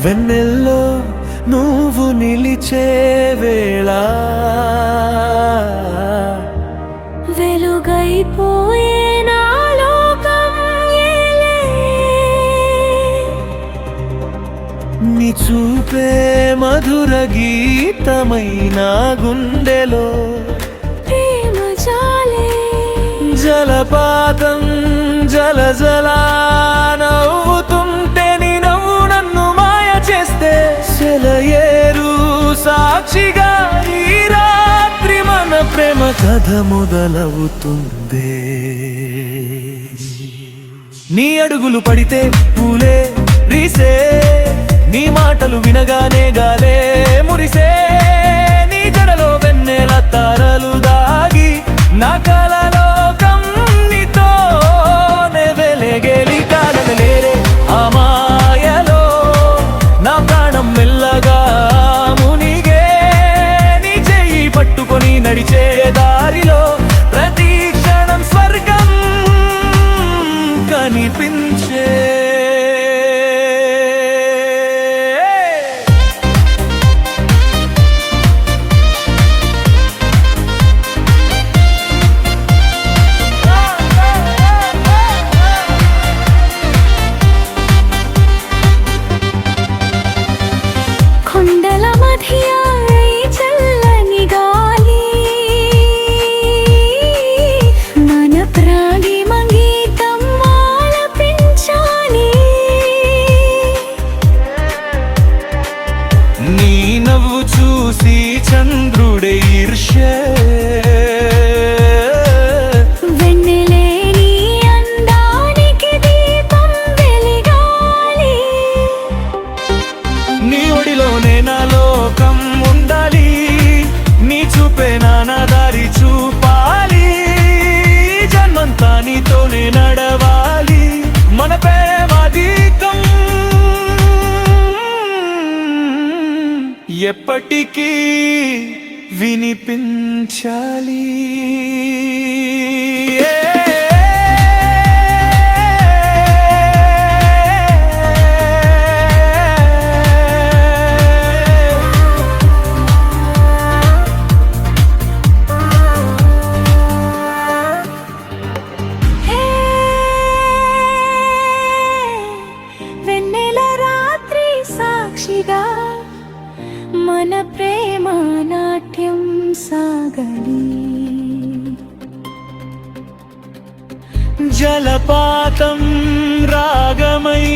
వెన్నెల్లో నువ్వు నిలిచే వేళ వెలుగైపోయే నా లోకం ఏలే. నీ చూపే మధుర గీతమైన గుండెలో ప్రేమ జాలే జలపాతం జల జలా నవ్వుతుంటే నీ నవ్వు నన్ను మాయ చేస్తే సెలయేరు సాక్షిగా ఈ రాత్రి మన ప్రేమ కథ మొదలవుతుంది. నీ అడుగులు పడితే పూలే రీసే, నీ మాటలు వినగానే గాలే మురిసే, నీ జడలో వెన్నెల తారలు దాగి నా కలలోకం నీతోనే వెలిగేలి కాలలేరే. ఆ మాయలో నా ప్రాణం మెల్లగా మునిగే, నీ చెయ్యి పట్టుకొని నడిచే దారిలో ప్రతి క్షణం స్వర్గం కనిపించే. కొండల మధ్య ఈ చల్లని గాలి మన ప్రాణిమ గీతం ఆలపించాలి. నీ నవ్వు చూసి చంద్రుడే ఈర్ష్య, వెన్నెలే నీ అందానికి దీపం వెలిగాలి. నీ ఒడిలోనే నా లోకం ఉండాలి, నీ చూపే నా దారి చూపాలి, జన్మంతా నీతోనే నడవాలి, మన ప్రేమ దీపం ఎప్పటికీ వినిపించాలి. హే, వెన్నెల రాత్రి సాక్షిగా మన ప్రేమ నాట్యం సాగలి. జలపాతం రాగమై